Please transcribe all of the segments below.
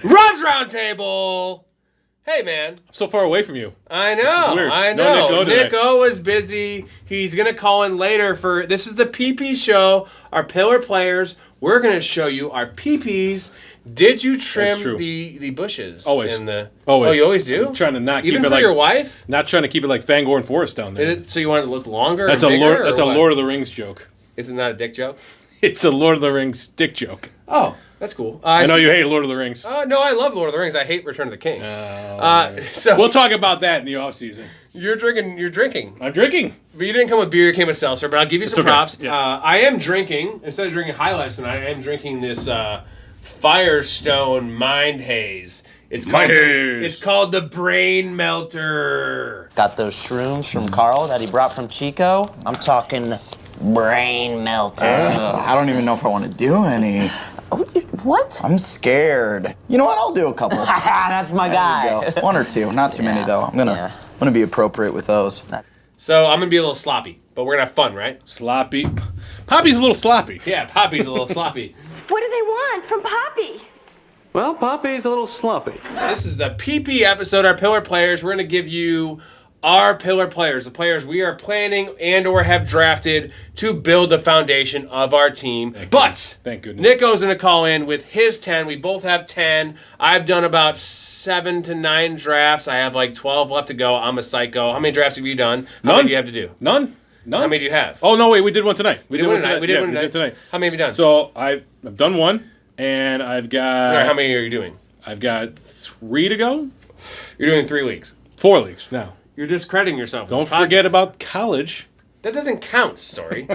Rob's Roundtable. Hey, man. I'm so far away from you. I This is weird. know. I No know. Nick O today. Nick O is busy. He's going to call in later for... This is the PP show. Our pillar players. We're going to show you our PPs. Did you trim the bushes? Always. Always. Always. Oh, you always do? I'm trying to not Even keep it for like... your wife? Not trying to keep it like Fangor and Forrest down there. Is it, so you want it to look longer That's and bigger? That's a Lord of the Rings joke. Is it not a dick joke? It's a Lord of the Rings dick joke. Oh, that's cool. I know you hate Lord of the Rings. No, I love Lord of the Rings. I hate Return of the King. So we'll talk about that in the off season. You're drinking. I'm drinking. But you didn't come with beer, you came with seltzer, but I'll give you some props. Yeah. I am drinking, instead of drinking High Life tonight, I am drinking this Firestone Mind Haze. It's called the Brain Melter. Got those shrooms from Carl that he brought from Chico. I'm talking brain melter. I don't even know if I want to do any. What? I'm scared. You know what? I'll do a couple. That's my guy. There you go. One or two, not too many though. I'm gonna be appropriate with those. So I'm gonna be a little sloppy, but we're gonna have fun, right? Sloppy. Poppy's a little sloppy. Yeah, Poppy's a little sloppy. What do they want from Poppy? Well, Poppy's a little sloppy. This is the PP episode, our pillar players. We're going to give you our pillar players, the players we are planning and or have drafted to build the foundation of our team. Thank goodness. Nico's going to call in with his 10. We both have 10. I've done about 7 to 9 drafts. I have like 12 left to go. I'm a psycho. How many drafts have you done? How many do you have to do? None. How many do you have? Oh, no, wait. We did one tonight. We did one tonight. How many have you done? So I've done one, and I've got... Sorry, how many are you doing? I've got 3 to go. You're doing 3 weeks. 4 leagues now. You're discrediting yourself. Don't forget about college. That doesn't count, Storey.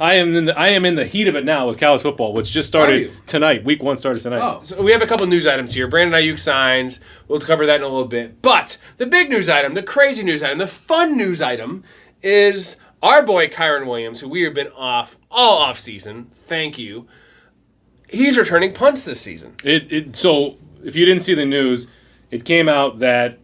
I am in the heat of it now with college football, which just started tonight. Week 1 started tonight. Oh, so we have a couple news items here. Brandon Ayuk signs. We'll cover that in a little bit. But the big news item, the crazy news item, the fun news item is our boy Kyron Williams, who we have been off all off season. Thank you. He's returning punts this season. So if you didn't see the news, it came out that,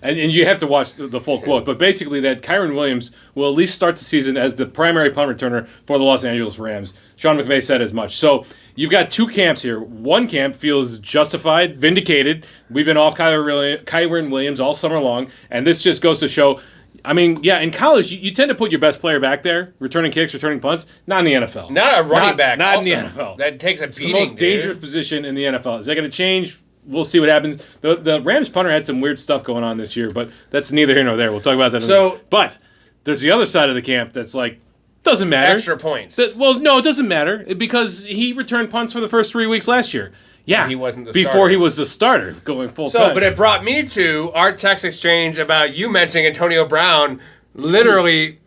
and you have to watch the full quote, but basically that Kyron Williams will at least start the season as the primary punt returner for the Los Angeles Rams. Sean McVay said as much. So you've got 2 camps here. One camp feels justified, vindicated. We've been off Kyron Williams all summer long, and this just goes to show... I mean, yeah, in college, you tend to put your best player back there, returning kicks, returning punts. Not in the NFL. Not a running back. Not also. in the NFL. That takes a beating, It's the most dangerous position in the NFL. Is that going to change? We'll see what happens. The Rams punter had some weird stuff going on this year, but that's neither here nor there. We'll talk about that in a minute. But there's the other side of the camp that's like, doesn't matter. Extra points. Well, no, it doesn't matter because he returned punts for the first 3 weeks last year. Yeah, he wasn't the before starter. he was the starter going full time. But it brought me to our text exchange about you mentioning Antonio Brown literally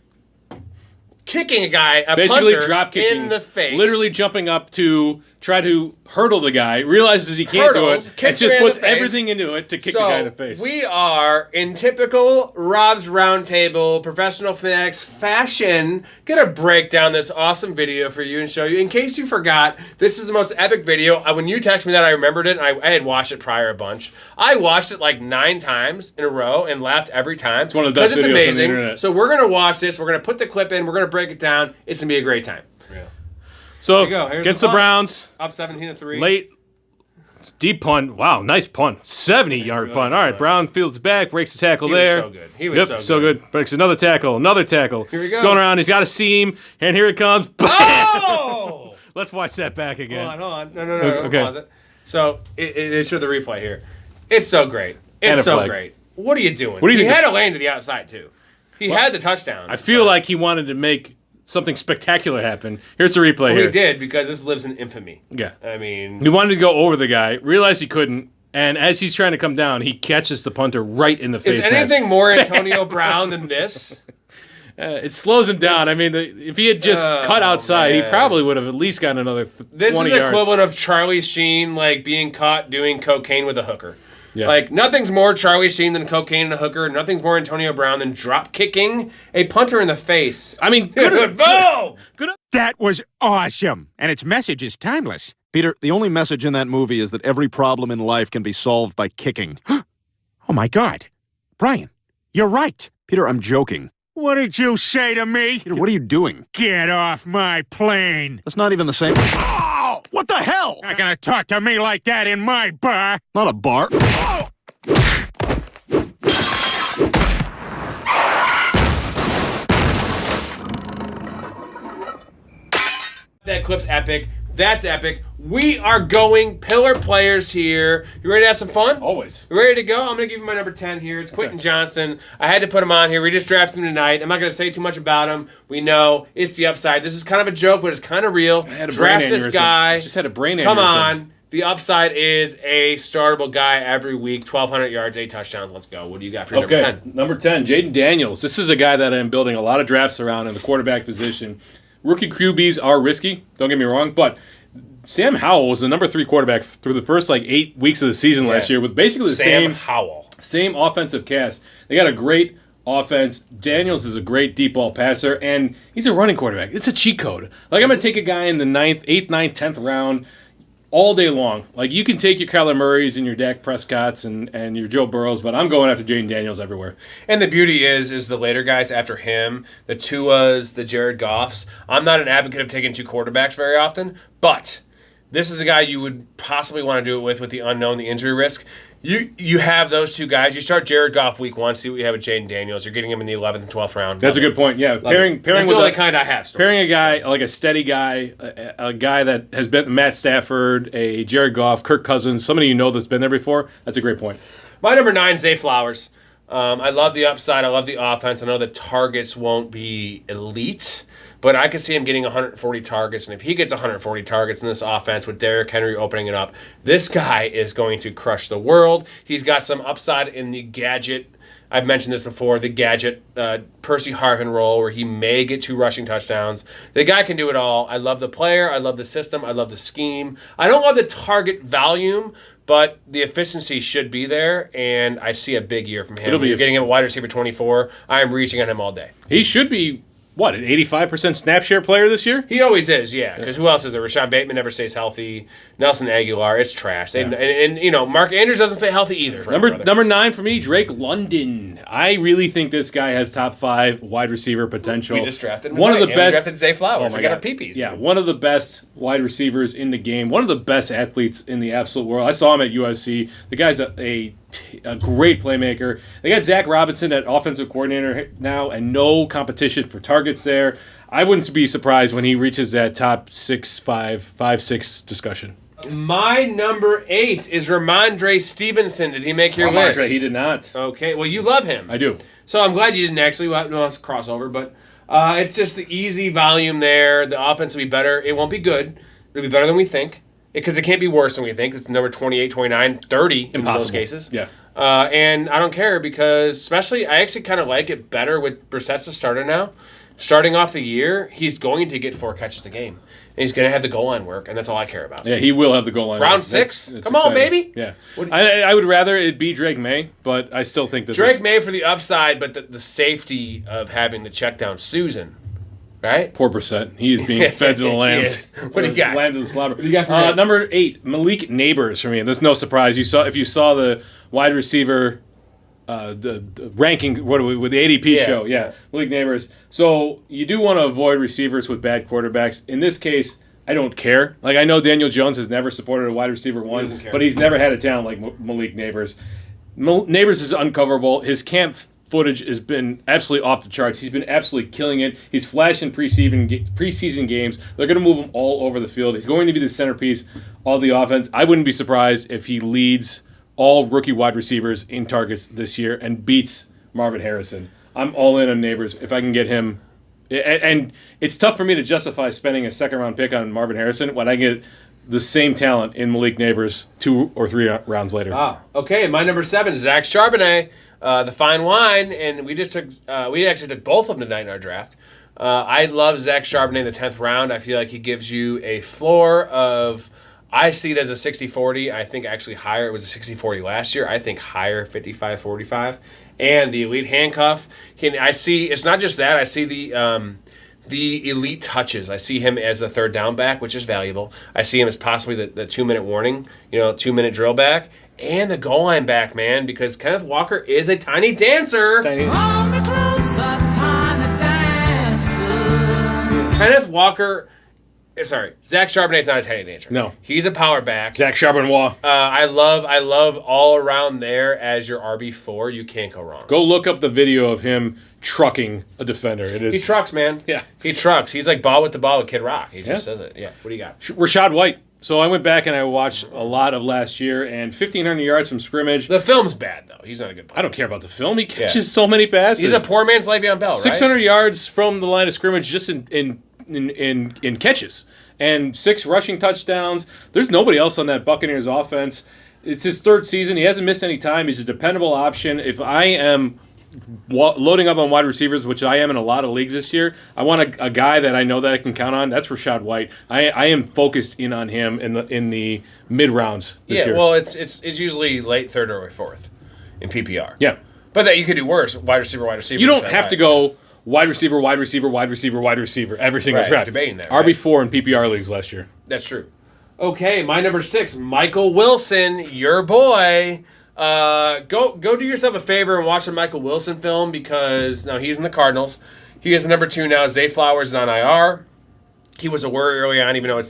kicking a guy, basically punter, drop kicking in the face. Literally jumping up to try to hurdle the guy, realizes he can't do it, and kicks just him in puts the face. everything into it to kick the guy in the face. We are, in typical Rob's Roundtable professional fanatics fashion, going to break down this awesome video for you and show you. In case you forgot, this is the most epic video. When you texted me that, I remembered it. I had watched it prior a bunch. I watched it like 9 times in a row and laughed every time. It's one of the best videos on the internet. So we're going to watch this. We're going to put the clip in. We're going to break it down. It's going to be a great time. So, Here's against the Browns. Up 17-3. Late. Deep punt. Wow, nice punt. 70-yard punt. All right, Brown fields back, breaks the tackle there. He was so good. Breaks another tackle. Here he goes. Going around. He's got a seam, and here it comes. Oh! Let's watch that back again. Hold on. No. Okay. Pause it. So, it showed the replay here. It's so great. It's so great. What are you doing? He had a lane to the outside, too. He had the touchdown. I feel like he wanted to make something spectacular happen. Here's the replay here. He did, because this lives in infamy. Yeah. I mean... He wanted to go over the guy, realized he couldn't, and as he's trying to come down, he catches the punter right in the face. Is anything more Antonio Brown than this? It slows him down. I mean, if he had just cut outside, he probably would have at least gotten another 20 yards. This is the equivalent of Charlie Sheen, like, being caught doing cocaine with a hooker. Yeah. Like, nothing's more Charlie Sheen than cocaine and a hooker. Nothing's more Antonio Brown than drop kicking a punter in the face. I mean, good. That was awesome. And its message is timeless. Peter, the only message in that movie is that every problem in life can be solved by kicking. Oh, my God. Brian, you're right. Peter, I'm joking. What did you say to me? Peter, what are you doing? Get off my plane. That's not even the same. Oh! What the hell? Not gonna talk to me like that in my bar. Not a bar. Oh! That clip's epic. That's epic. We are going pillar players here. You ready to have some fun? Always. You ready to go? I'm going to give you my number 10 here. It's Quentin Johnston. I had to put him on here. We just drafted him tonight. I'm not going to say too much about him. We know it's the upside. This is kind of a joke, but it's kind of real. I had a Draft brain this aneurysm. guy. I just had a brain aneurysm. Come on. The upside is a startable guy every week. 1,200 yards, 8 touchdowns. Let's go. What do you got for your number 10? Number 10, Jaden Daniels. This is a guy that I'm building a lot of drafts around in the quarterback position. Rookie QBs are risky, don't get me wrong, but Sam Howell was the number 3 quarterback through the first 8 weeks of the season last year with basically the same offensive cast. They got a great offense. Daniels is a great deep ball passer, and he's a running quarterback. It's a cheat code. I'm going to take a guy in the 8th, 9th, 10th round all day long. You can take your Kyler Murrays and your Dak Prescotts and your Joe Burrows, but I'm going after Jaden Daniels everywhere. And the beauty is the later guys after him, the Tuas, the Jared Goffs. I'm not an advocate of taking 2 quarterbacks very often, but this is a guy you would possibly want to do it with the unknown, the injury risk. You have those 2 guys. You start Jared Goff week 1, see what you have with Jaden Daniels. You're getting him in the 11th and 12th round. That's a good point. Yeah, pairing That's with the only kind I have. Pairing a guy like a steady guy, a guy that has been Matt Stafford, a Jared Goff, Kirk Cousins, somebody you know that's been there before. That's a great point. My number 9 is Zay Flowers. I love the upside. I love the offense. I know the targets won't be elite, but I could see him getting 140 targets. And if he gets 140 targets in this offense with Derrick Henry opening it up, this guy is going to crush the world. He's got some upside in the gadget. I've mentioned this before, the gadget Percy Harvin role where he may get 2 rushing touchdowns. The guy can do it all. I love the player. I love the system. I love the scheme. I don't love the target volume, but the efficiency should be there, and I see a big year from him. You're getting him a wide receiver 24. I am reaching on him all day. He should be, an 85% snap share player this year? He always is, yeah. Because who else is there? Rashad Bateman never stays healthy. Nelson Aguilar, it's trash. And Mark Andrews doesn't stay healthy either. Number 9 for me, Drake London. I really think this guy has top 5 wide receiver potential. We just drafted him. One of the best. We drafted Zay Flowers. We got our peepees. Yeah, one of the best wide receivers in the game. One of the best athletes in the absolute world. I saw him at UFC. The guy's a great playmaker. They got Zach Robinson at offensive coordinator now, and no competition for targets there. I wouldn't be surprised when he reaches that top 5-6 discussion. My number 8 is Ramondre Stevenson. Did he make your list? He did not. Okay, well, you love him. I do. So I'm glad you didn't actually. No, it's a crossover, but it's just the easy volume there. The offense will be better. It won't be good. It'll be better than we think. Because it can't be worse than we think. It's number 28, 29, 30 in most cases. Yeah. And I don't care because especially I actually kind of like it better with Brissett's the starter now. Starting off the year, he's going to get 4 catches a game. And he's going to have the goal line work, and that's all I care about. Yeah, he will have the goal line Round work. 6? That's Come on, baby. Yeah. I would rather it be Drake May, but I still think that Drake May for the upside, but the safety of having the check down Susan. Right? Poor Brissett. He is being fed to the lambs. What do you got? Lambs to the slobber. What do you got for number 8, Malik Neighbors for me. And that's no surprise. If you saw the wide receiver the ranking with the ADP show. Yeah. Malik Neighbors. So you do want to avoid receivers with bad quarterbacks. In this case, I don't care. I know Daniel Jones has never supported a wide receiver 1, but he's never had a talent like Malik Neighbors. Neighbors is uncoverable. His camp footage has been absolutely off the charts. He's been absolutely killing it. He's flashed in preseason games. They're going to move him all over the field. He's going to be the centerpiece of the offense. I wouldn't be surprised if he leads all rookie wide receivers in targets this year and beats Marvin Harrison. I'm all in on Neighbors if I can get him. And it's tough for me to justify spending a second-round pick on Marvin Harrison when I get the same talent in Malik Neighbors 2 or 3 rounds later. Ah, okay. My number 7 is Zach Charbonnet. The fine wine, and we actually took both of them tonight in our draft. I love Zach Charbonnet in the 10th round. I feel like he gives you a floor of, I see it as a 60-40. I think actually higher. It was a 60-40 last year. I think higher, 55-45. And the elite handcuff. It's not just that. I see the elite touches. I see him as a third down back, which is valuable. I see him as possibly the 2-minute warning, 2-minute drill back. And the goal line back, man, because Kenneth Walker is a tiny dancer. Kenneth Walker Sorry, Zach Charbonnet's not a tight end nature. No. He's a power back. Zach Charbonnet. I love all around there as your RB4. You can't go wrong. Go look up the video of him trucking a defender. It is. He trucks, man. Yeah. He trucks. He's like ball with the ball with Kid Rock. He just says it. Yeah. What do you got? Rashad White. So I went back and I watched a lot of last year, and 1,500 yards from scrimmage. The film's bad, though. He's not a good player. I don't care about the film. He catches so many passes. He's a poor man's Le'Veon Bell, right? 600 yards from the line of scrimmage just in catches. And 6 rushing touchdowns. There's nobody else on that Buccaneers offense. It's his 3rd season. He hasn't missed any time. He's a dependable option. If I am loading up on wide receivers, which I am in a lot of leagues this year, I want a guy that I know that I can count on. That's Rashad White. I am focused in on him in the mid rounds this year. Well, it's usually late 3rd or 4th in PPR. Yeah. But that you could do worse. Wide receiver. You don't have to go wide receiver every single draft. Debating that. RB4 in PPR leagues last year. That's true. Okay, my number 6, Michael Wilson, your boy. Go do yourself a favor and watch the Michael Wilson film because now he's in the Cardinals. He is number 2 now. Zay Flowers is on IR. He was a worry early on, even though it's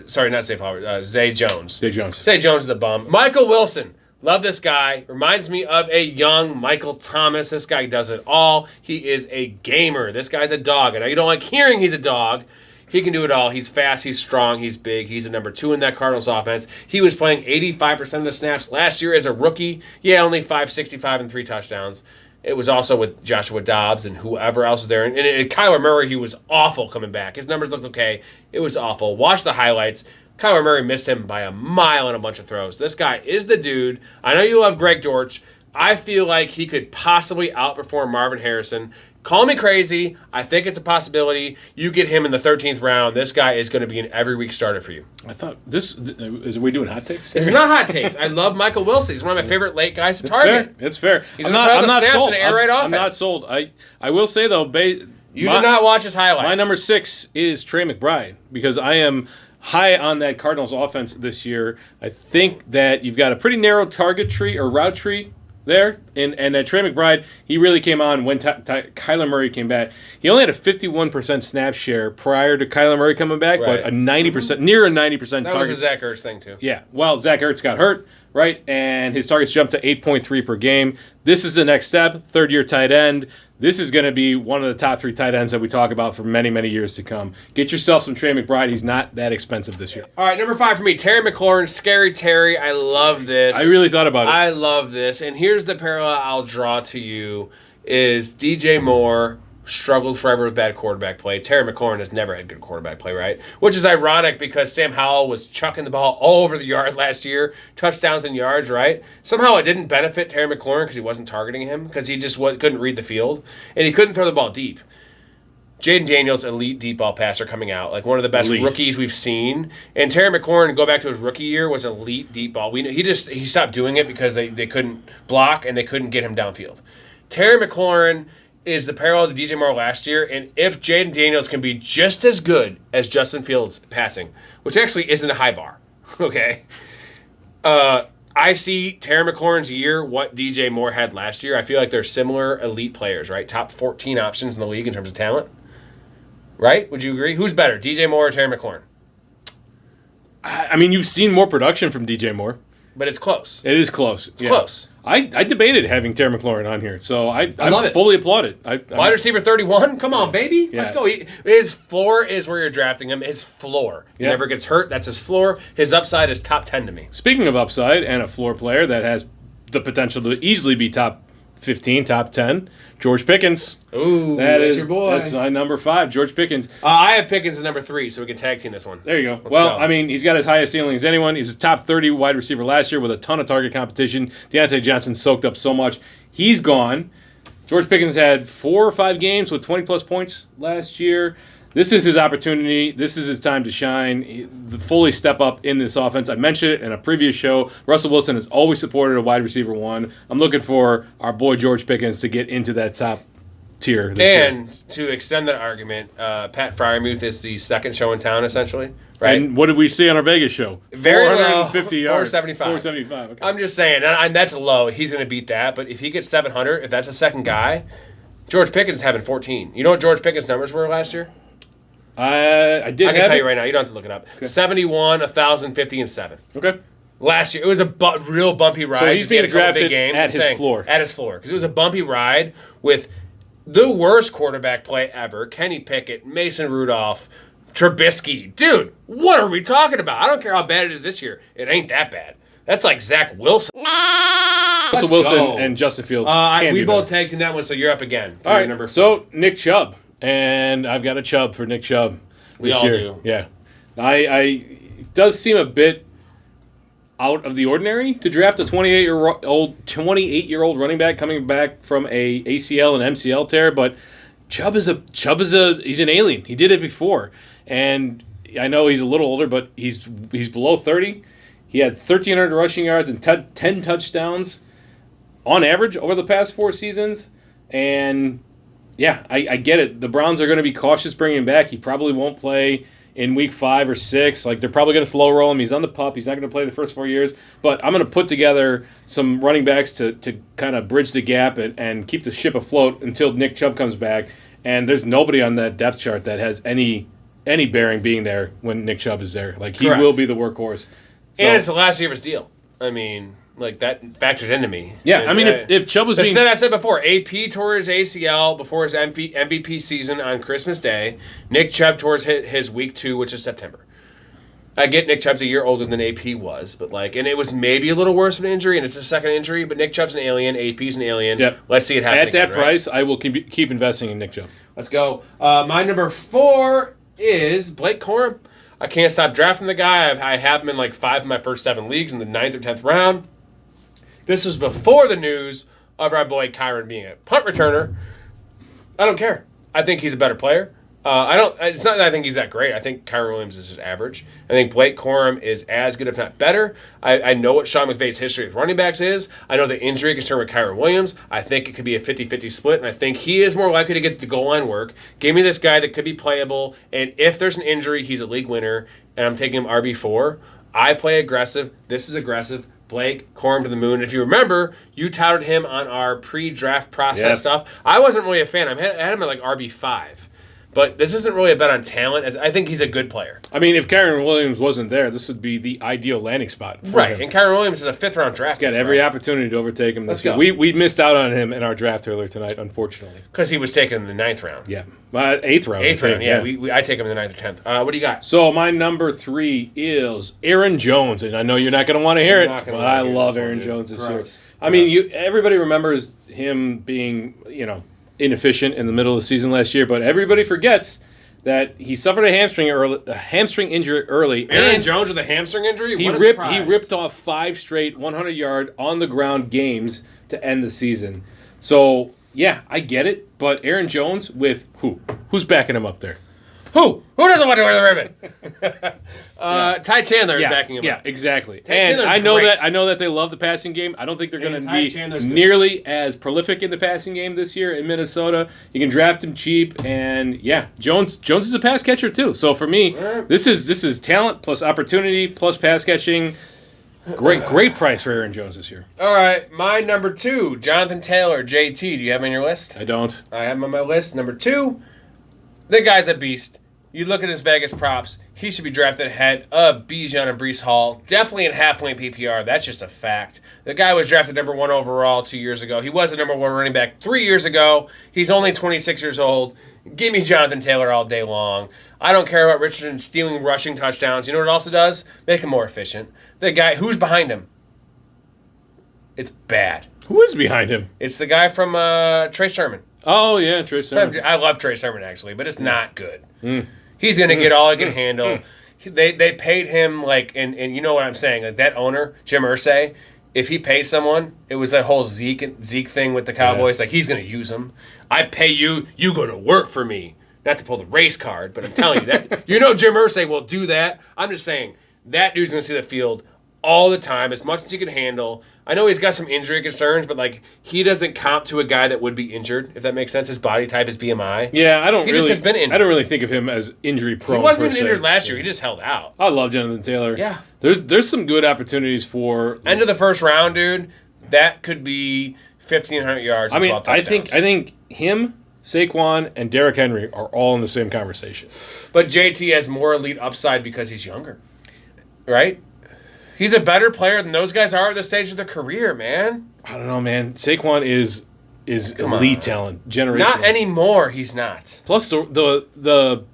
sorry, not Zay Flowers. Zay Jones. Zay Jones. Zay Jones is a bum. Michael Wilson. Love this guy. Reminds me of a young Michael Thomas. This guy does it all. He is a gamer. This guy's a dog. I know you don't like hearing he's a dog. He can do it all. He's fast. He's strong. He's big. He's a number 2 in that Cardinals offense. He was playing 85% of the snaps last year as a rookie. Yeah, only 565 and 3 touchdowns. It was also with Joshua Dobbs and whoever else was there. And Kyler Murray, he was awful coming back. His numbers looked okay. It was awful. Watch the highlights. Kyler Murray missed him by a mile on a bunch of throws. This guy is the dude. I know you love Greg Dortch. I feel like he could possibly outperform Marvin Harrison. Call me crazy. I think it's a possibility. You get him in the 13th round. This guy is going to be an every week starter for you. I thought are we doing hot takes? It's not hot takes. I love Michael Wilson. He's one of my favorite late guys to target. It's fair. He's I'm not sold. I'm not sold. I will say though, you did not watch his highlights. My number 6 is Trey McBride because I am high on that Cardinals offense this year. I think that you've got a pretty narrow target tree or route tree there, and that Trey McBride, he really came on when Kyler Murray came back. He only had a 51% snap share prior to Kyler Murray coming back, but a 90%, near a 90% target. That was a Zach Ertz thing too. Yeah, well, Zach Ertz got hurt, right, and his targets jumped to 8.3 per game. This is the next step, 3rd-year tight end. This is going to be one of the top 3 tight ends that we talk about for many, many years to come. Get yourself some Trey McBride. He's not that expensive this year. All right, number 5 for me, Terry McLaurin, Scary Terry. I love this. I really thought about it. I love this. And here's the parallel I'll draw to you is DJ Moore struggled forever with bad quarterback play. Terry McLaurin has never had good quarterback play, right? Which is ironic because Sam Howell was chucking the ball all over the yard last year, touchdowns and yards, right? Somehow it didn't benefit Terry McLaurin because he wasn't targeting him because he just couldn't read the field, and he couldn't throw the ball deep. Jaden Daniels, elite deep ball passer coming out, like one of the best rookies we've seen. And Terry McLaurin, go back to his rookie year, was elite deep ball. He stopped doing it because they couldn't block and they couldn't get him downfield. Terry McLaurin is the parallel to DJ Moore last year, and if Jaden Daniels can be just as good as Justin Fields passing, which actually isn't a high bar, okay? I see Terry McLaurin's year, what DJ Moore had last year. I feel like they're similar elite players, right? Top 14 options in the league in terms of talent, right? Would you agree? Who's better, DJ Moore or Terry McLaurin? I mean, you've seen more production from DJ Moore. But it's close. It is close. It's close. I debated having Terry McLaurin on here, so I love it. Fully applaud it. Wide receiver 31? Come on, baby. Yeah. Let's go. His floor is where you're drafting him. His floor. He never gets hurt. That's his floor. His upside is top 10 to me. Speaking of upside and a floor player that has the potential to easily be top 15, top 10, George Pickens. Ooh, that's your boy. That's my number 5, George Pickens. I have Pickens as number 3, so we can tag team this one. There you go. Let's go. I mean, he's got as high a ceiling as anyone. He was a top 30 wide receiver last year with a ton of target competition. Deontay Johnson soaked up so much. He's gone. George Pickens had 4 or 5 games with 20-plus points last year. This is his opportunity. This is his time to shine, fully step up in this offense. I mentioned it in a previous show. Russell Wilson has always supported a wide receiver 1. I'm looking for our boy George Pickens to get into that top tier this year. To extend that argument, Pat Fryermuth is the second show in town, essentially, right? And what did we see on our Vegas show? Very low. 450 yards. 475. 475. Okay. I'm just saying, and that's low. He's going to beat that. But if he gets 700, if that's a second guy, George Pickens having 14. You know what George Pickens' numbers were last year? I did. I can tell you right now. You don't have to look it up. Okay. 71, 1,050, and 7. Okay. Last year, it was a real bumpy ride. So he's being drafted games, at his floor. At his floor. Because it was a bumpy ride with the worst quarterback play ever. Kenny Pickett, Mason Rudolph, Trubisky. Dude, what are we talking about? I don't care how bad it is this year. It ain't that bad. That's like Zach Wilson. Russell Wilson and Justin Fields. We both tagged in that one, so you're up again. All right, number 4. So Nick Chubb. And I've got a Chubb for Nick Chubb this year. We all do. Yeah. It does seem a bit out of the ordinary to draft a 28-year-old running back coming back from a ACL and MCL tear, but Chubb is he's an alien. He did it before, and I know he's a little older, but he's below 30. He had 1,300 rushing yards and 10 touchdowns on average over the past 4 seasons, and yeah, I get it. The Browns are going to be cautious bringing him back. He probably won't play in week 5 or 6. Like, they're probably going to slow roll him. He's on the pup. He's not going to play the first 4 years. But I'm going to put together some running backs to kind of bridge the gap and keep the ship afloat until Nick Chubb comes back. And there's nobody on that depth chart that has any bearing being there when Nick Chubb is there. Like, he will be the workhorse. So, and it's the last year of his deal. I mean, like, that factors into me. Yeah, I mean, if Chubb was being... I said before, AP tore his ACL before his MVP season on Christmas Day. Nick Chubb tore his week 2, which is September. I get Nick Chubb's a year older than AP was, but and it was maybe a little worse of an injury, and it's a second injury, but Nick Chubb's an alien, AP's an alien. Yep. Let's see it happen At that again, price, right? I will keep investing in Nick Chubb. Let's go. My number 4 is Blake Corm. I can't stop drafting the guy. I have him in like 5 of my first 7 leagues in the 9th or 10th round. This was before the news of our boy Kyron being a punt returner. I don't care. I think he's a better player. It's not that I think he's that great. I think Kyron Williams is just average. I think Blake Corum is as good, if not better. I know what Sean McVay's history with running backs is. I know the injury concern with Kyron Williams. I think it could be a 50-50 split, and I think he is more likely to get the goal line work. Give me this guy that could be playable, and if there's an injury, he's a league winner, and I'm taking him RB4. I play aggressive. This is aggressive. Blake Corum to the moon. If you remember, you touted him on our pre-draft process stuff. I wasn't really a fan. I had him at like RB5. But this isn't really a bet on talent. As I think he's a good player. I mean, if Kyron Williams wasn't there, this would be the ideal landing spot for right, him. And Kyron Williams is a 5th-round draft. He's got every opportunity to overtake him this year. Go. We missed out on him in our draft earlier tonight, unfortunately. Because he was taken in the 9th round. Yeah. 8th round. 8th round, yeah. I take him in the 9th or 10th. What do you got? So my number 3 is Aaron Jones. And I know you're not going to want to hear it, but I love Aaron Jones this year. I mean, everybody remembers him being, inefficient in the middle of the season last year, but everybody forgets that he suffered a hamstring injury early. Aaron Jones with a hamstring injury? He ripped off 5 straight 100-yard on-the-ground games to end the season. So, yeah, I get it, but Aaron Jones with who? Who's backing him up there? Who? Who doesn't want to wear the ribbon? Ty Chandler is backing him up. Yeah, exactly. And I know that they love the passing game. I don't think they're going to be nearly as prolific in the passing game this year in Minnesota. You can draft him cheap, and Jones is a pass catcher too. So for me, this is talent plus opportunity plus pass catching. Great price for Aaron Jones this year. All right, my number 2, Jonathan Taylor, JT. Do you have him on your list? I don't. I have him on my list. Number 2, the guy's a beast. You look at his Vegas props, he should be drafted ahead of Bijan and Breece Hall. Definitely in half-point PPR. That's just a fact. The guy was drafted number 1 overall 2 years ago. He was the number 1 running back 3 years ago. He's only 26 years old. Give me Jonathan Taylor all day long. I don't care about Richardson stealing rushing touchdowns. You know what it also does? Make him more efficient. The guy, who's behind him? It's bad. Who is behind him? It's the guy from Trey Sermon. Oh, yeah, Trey Sermon. I love Trey Sermon, actually, but it's not good. He's going to get all he can handle. They paid him, and you know what I'm saying, like that owner, Jim Irsay, if he pays someone, it was that whole Zeke thing with the Cowboys, like he's going to use them. I pay you, you going to work for me. Not to pull the race card, but I'm telling you that. Jim Irsay will do that. I'm just saying, that dude's going to see the field all the time, as much as he can handle. I know he's got some injury concerns, but he doesn't comp to a guy that would be injured, if that makes sense. His body type, his BMI. Yeah, He just has been injured. I don't really think of him as injury prone. He wasn't even injured last year. He just held out. I love Jonathan Taylor. Yeah. There's some good opportunities for end of the first round, dude. That could be 1,500 yards. I mean, and 12 touchdowns. I think him Saquon, and Derrick Henry are all in the same conversation. But JT has more elite upside because he's younger, right? He's a better player than those guys are at this stage of their career, man. I don't know, man. Saquon is elite talent, generational. Not anymore. He's not. Plus the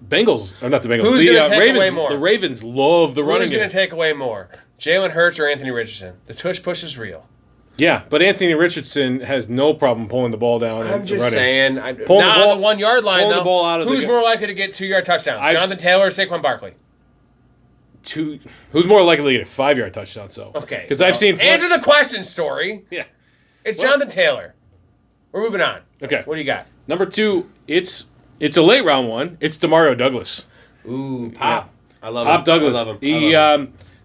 Bengals, or not the Bengals. Who's going to take away more? The Ravens love the running Who's game. going to take away more? Jalen Hurts or Anthony Richardson? The tush push is real. Yeah, but Anthony Richardson has no problem pulling the ball down. I'm and just running. saying. Pulling Not the ball, on the 1 yard line, pulling though. the ball out of Who's more likely to get 2 yard touchdowns? Jonathan Taylor or Saquon Barkley? Who's more likely to get a 5 yard touchdown? So Okay. because I've seen answer the question, Storey. Yeah, It's Jonathan Taylor. We're moving on. Okay. What do you got? Number 2, it's a late round one. It's Demario Douglas. Ooh, Pop. Yeah. I love Pop him. Douglas. I love him. He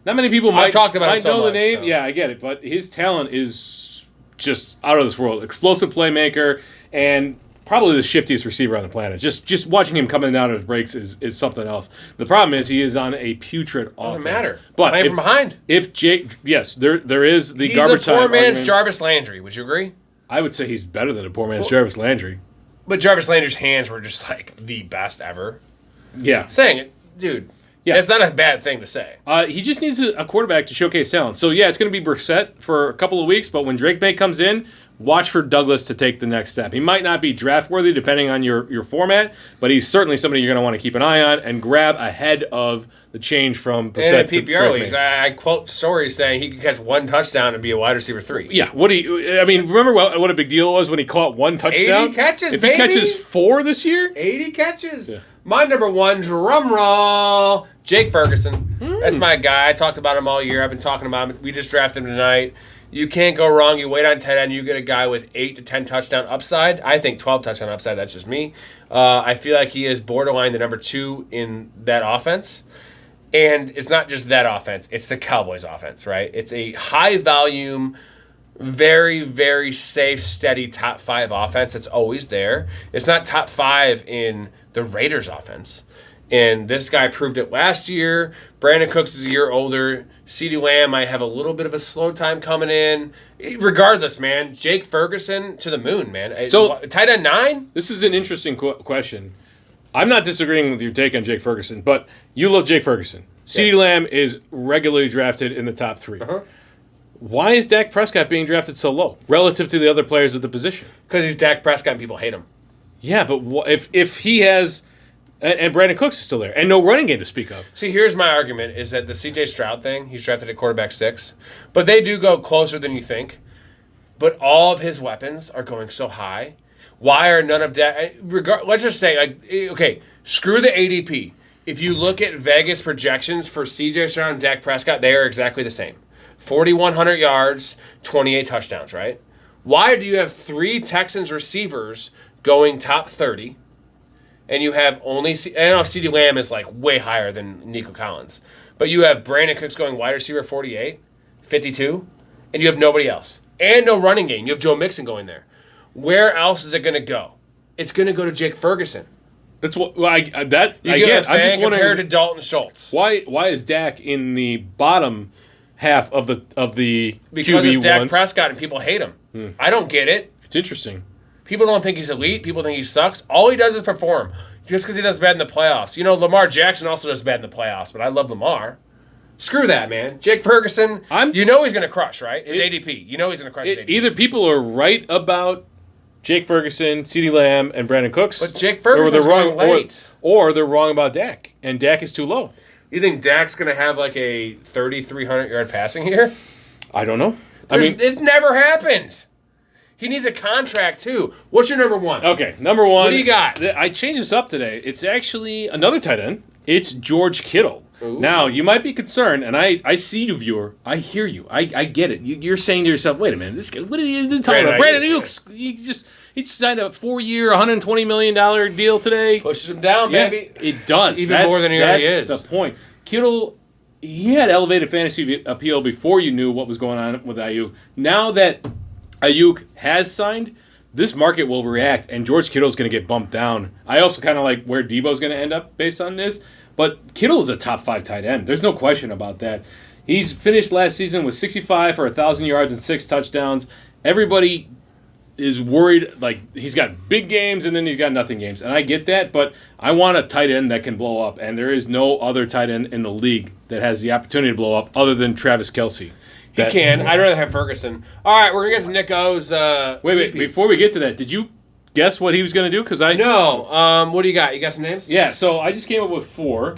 not many people might talked about him so know the much, name. so. Yeah, I get it, but his talent is just out of this world. Explosive playmaker and probably the shiftiest receiver on the planet. Just watching him coming out of his breaks is something else. The problem is he is on a putrid offense. Doesn't matter. But playing from behind. If Jake, yes, there is the He's garbage a time poor man's argument. Jarvis Landry. Would you agree? I would say he's better than a poor man's Jarvis Landry. But Jarvis Landry's hands were just like the best ever. Yeah. Saying it, dude. Yeah. It's not a bad thing to say. He just needs a quarterback to showcase talent. So, yeah, it's going to be Brissett for a couple of weeks, but when Drake May comes in, watch for Douglas to take the next step. He might not be draft-worthy depending on your format, but he's certainly somebody you're going to want to keep an eye on and grab ahead of the change from Brissett And in to PPR Drake leagues, May. I quote Story saying he could catch 1 touchdown and be a wide receiver 3. Yeah, remember what a big deal it was when he caught 1 touchdown? 80 catches, If baby. he catches 4 this year? 80 catches. Yeah. My number 1, drum roll, Jake Ferguson. That's my guy. I talked about him all year. I've been talking about him. We just drafted him tonight. You can't go wrong. You wait on tight end, you get a guy with 8 to 10 touchdown upside. I think 12 touchdown upside. That's just me. I feel like he is borderline the number 2 in that offense. And it's not just that offense. It's the Cowboys offense, right? It's a high volume, very, very safe, steady top 5 offense that's always there. It's not top 5 in the Raiders offense. And this guy proved it last year. Brandon Cooks is a year older. CeeDee Lamb might have a little bit of a slow time coming in. Regardless, man, Jake Ferguson to the moon, man. So tight end 9? This is an interesting question. I'm not disagreeing with your take on Jake Ferguson, but you love Jake Ferguson. CeeDee Lamb is regularly drafted in the top 3. Uh-huh. Why is Dak Prescott being drafted so low relative to the other players of the position? Because he's Dak Prescott and people hate him. Yeah, but if he has... And Brandon Cooks is still there. And no running game to speak of. See, here's my argument, is that the C.J. Stroud thing, he's drafted at quarterback 6. But they do go closer than you think. But all of his weapons are going so high. Why are none of Dak... Let's just say, okay, screw the ADP. If you look at Vegas projections for C.J. Stroud and Dak Prescott, they are exactly the same. 4,100 yards, 28 touchdowns, right? Why do you have 3 Texans receivers going top 30? And you have only... I know CeeDee Lamb is like way higher than Nico Collins. But you have Brandon Cooks going wide receiver 48, 52, and you have nobody else. And no running game. You have Joe Mixon going there. Where else is it going to go? It's going to go to Jake Ferguson. That's what I get. What I'm saying? I'm just wondering Compared to Dalton Schultz. why is Dak in the bottom half of the Because QB it's Dak ones? Prescott and people hate him. I don't get it. It's interesting. People don't think he's elite. People think he sucks. All he does is perform. Just because he does bad in the playoffs. You know, Lamar Jackson also does bad in the playoffs, but I love Lamar. Screw that, man. Jake Ferguson, you know he's going to crush, right? His ADP. You know he's going to crush his ADP. Either people are right about Jake Ferguson, CeeDee Lamb, and Brandon Cooks. But Jake Ferguson's going late. Or they're wrong about Dak, and Dak is too low. You think Dak's going to have like a 3,300-yard passing year? I don't know. It never happens. He needs a contract, too. What's your number 1? Okay, number 1. What do you got? I changed this up today. It's actually another tight end. It's George Kittle. Ooh. Now, you might be concerned, and I see you, viewer. I hear you. I get it. You're saying to yourself, wait a minute, this guy, what are you talking about? Brandon Ayuk, he just signed a 4-year, $120 million deal today. Pushes him down, Yeah, baby. it does. Even more than he already is. That's the point. Kittle, he had elevated fantasy appeal before you knew what was going on with Ayuk. Now that Ayuk has signed, this market will react, and George Kittle's going to get bumped down. I also kind of like where Debo's going to end up based on this, but Kittle is a top 5 tight end. There's no question about that. He's finished last season with 65 for 1,000 yards and 6 touchdowns. Everybody is worried, like he's got big games and then he's got nothing games, and I get that, but I want a tight end that can blow up, and there is no other tight end in the league that has the opportunity to blow up other than Travis Kelce. He can. I'd rather have Ferguson. All right, we're gonna get to Nick O's. Wait, before we get to that, did you guess what he was gonna do? Because I no. What do you got? You got some names? Yeah, so I just came up with 4.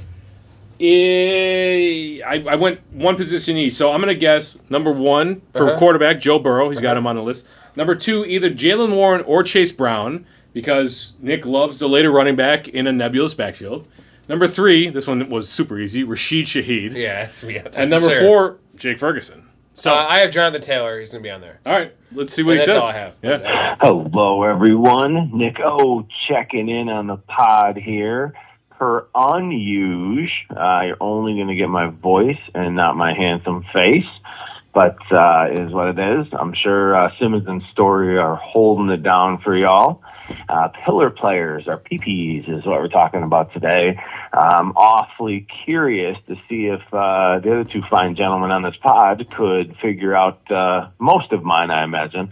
I went one position each, so I'm gonna guess number 1 for quarterback Joe Burrow. He's got him on the list. Number 2, either Jalen Warren or Chase Brown, because Nick loves the later running back in a nebulous backfield. Number 3, this one was super easy, Rashid Shaheed. Yeah, and number 4, Jake Ferguson. So I have Jonathan Taylor. He's going to be on there. All right, let's see what he says. That's all I have. Yeah. Hello, everyone. Nick O checking in on the pod here. Per unusual, you're only going to get my voice and not my handsome face. But it is what it is. I'm sure Simmons and Storey are holding it down for y'all. Pillar players, or PPs, is what we're talking about today. I'm awfully curious to see if the other two fine gentlemen on this pod could figure out most of mine, I imagine.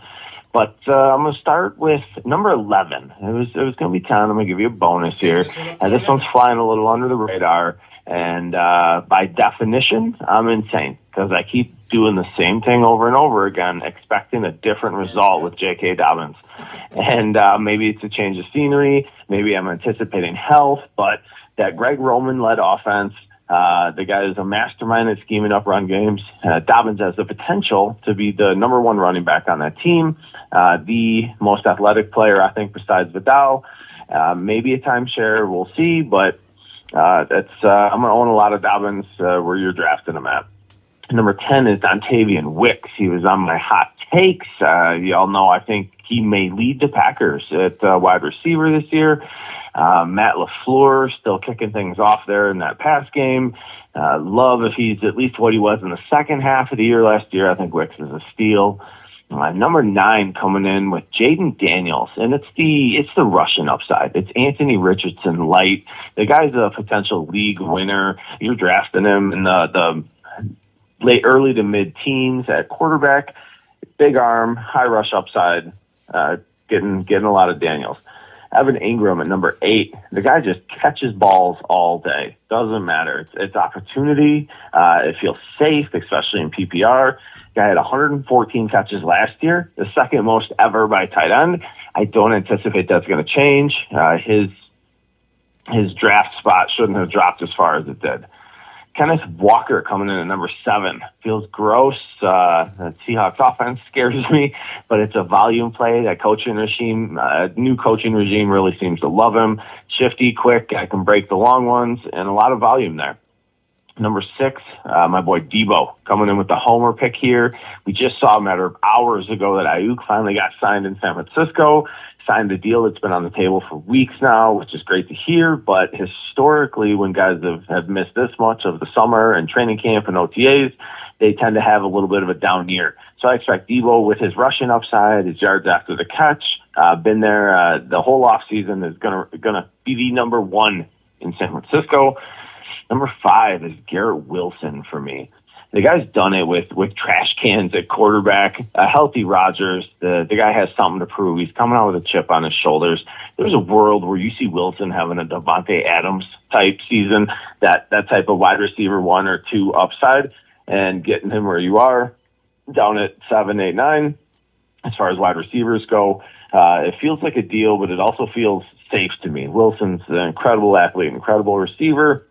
But I'm going to start with number 11. It was going to be 10. I'm going to give you a bonus here. This one's flying a little under the radar. And by definition, I'm insane because I keep doing the same thing over and over again, expecting a different result with J.K. Dobbins. And maybe it's a change of scenery. Maybe I'm anticipating health. But that Greg Roman-led offense, the guy is a mastermind at scheming up run games. Dobbins has the potential to be the number 1 running back on that team, the most athletic player, I think, besides Vidal. Maybe a timeshare, we'll see. But I'm going to own a lot of Dobbins where you're drafting him at. Number 10 is Dontavian Wicks. He was on my hot takes. Y'all know I think he may lead the Packers at wide receiver this year. Matt LaFleur still kicking things off there in that pass game. Love if he's at least what he was in the second half of the year last year. I think Wicks is a steal. Number 9 coming in with Jaden Daniels, and it's the Russian upside. It's Anthony Richardson light. The guy's a potential league winner. You're drafting him in the late, early to mid teens at quarterback. Big arm, high rush upside. Getting a lot of Daniels. Evan Ingram at number 8. The guy just catches balls all day. Doesn't matter. It's opportunity. It feels safe, especially in PPR. Guy had 114 catches last year, the second most ever by tight end. I don't anticipate that's going to change. His draft spot shouldn't have dropped as far as it did. Kenneth Walker coming in at number 7. Feels gross. The Seahawks offense scares me, but it's a volume play. That new coaching regime really seems to love him. Shifty, quick, I can break the long ones, and a lot of volume there. Number 6, my boy Debo coming in with the homer pick here. We just saw a matter of hours ago that Ayuk finally got signed in San Francisco. Signed a deal that's been on the table for weeks now, which is great to hear. But historically, when guys have missed this much of the summer and training camp and OTAs, they tend to have a little bit of a down year. So I expect Debo with his rushing upside, his yards after the catch, been there the whole offseason, is gonna be the number 1 in San Francisco. Number 5 is Garrett Wilson for me. The guy's done it with trash cans at quarterback. A healthy Rodgers. The guy has something to prove. He's coming out with a chip on his shoulders. There's a world where you see Wilson having a Devontae Adams type season, that type of wide receiver 1 or 2 upside, and getting him where you are, down at 7, 8, 9. As far as wide receivers go, it feels like a deal, but it also feels safe to me. Wilson's an incredible athlete, incredible receiver.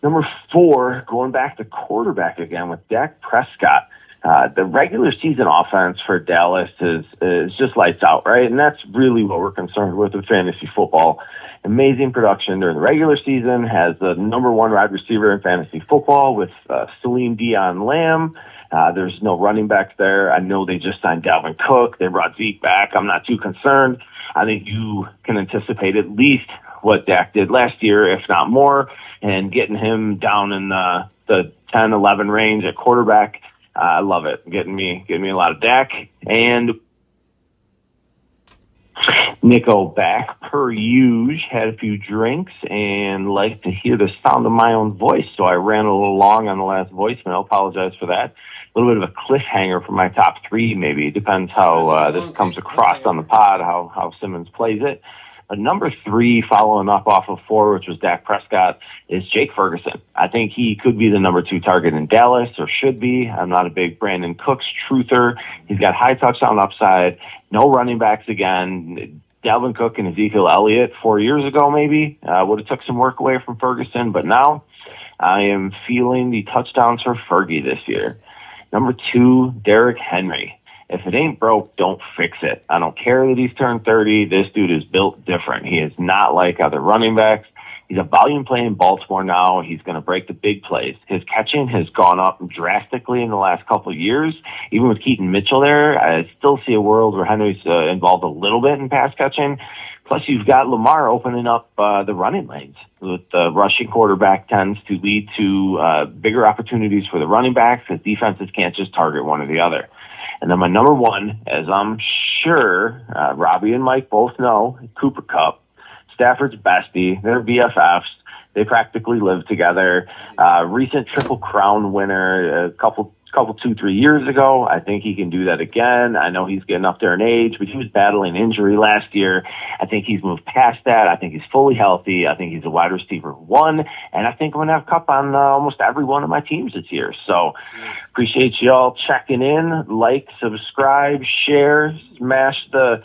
Number 4, going back to quarterback again with Dak Prescott. The regular season offense for Dallas is just lights out, right? And that's really what we're concerned with fantasy football. Amazing production during the regular season, has the number 1 wide receiver in fantasy football with Salim Dion Lamb. There's no running backs there. I know they just signed Dalvin Cook. They brought Zeke back. I'm not too concerned. I think you can anticipate at least what Dak did last year, if not more, and getting him down in the 10, 11 range at quarterback. I love it. Getting me a lot of Dak. And Nico back per usual, had a few drinks and liked to hear the sound of my own voice, so I ran a little long on the last voicemail. Apologize for that. A little bit of a cliffhanger for my top three, maybe. It depends how this comes across on the pod, how Simmons plays it. But number three, following up off of four, which was Dak Prescott, is Jake Ferguson. I think he could be the number two target in Dallas, or should be. I'm not a big Brandon Cooks truther. He's got high touchdown upside, no running backs again. Dalvin Cook and Ezekiel Elliott 4 years ago maybe would have took some work away from Ferguson, but now I am feeling the touchdowns for Fergie this year. Number two, Derrick Henry. If it ain't broke, don't fix it. I don't care that he's turned 30. This dude is built different. He is not like other running backs. He's a volume play in Baltimore now. He's going to break the big plays. His catching has gone up drastically in the last couple of years. Even with Keaton Mitchell there, I still see a world where Henry's involved a little bit in pass catching. Plus, you've got Lamar opening up the running lanes. With the rushing quarterback tends to lead to bigger opportunities for the running backs, because defenses can't just target one or the other. And then my number one, as I'm sure Robbie and Mike both know, Cooper Kupp. Stafford's bestie. They're BFFs. They practically live together. Recent Triple Crown winner a couple 2-3 years ago. I think he can do that again. I know he's getting up there in age, but he was battling injury last year. I think he's moved past that. I think he's fully healthy. I think he's a wide receiver one, and I think I'm going to have Kupp on almost every one of my teams this year. So appreciate you all checking in. Like, subscribe, share, smash the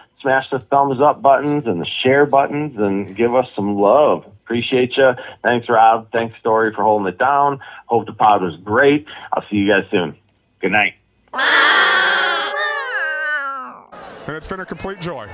thumbs up buttons and the share buttons, and give us some love. Appreciate you. Thanks, Rob. Thanks, Storey, for holding it down. Hope the pod was great. I'll see you guys soon. Good night. And it's been a complete joy.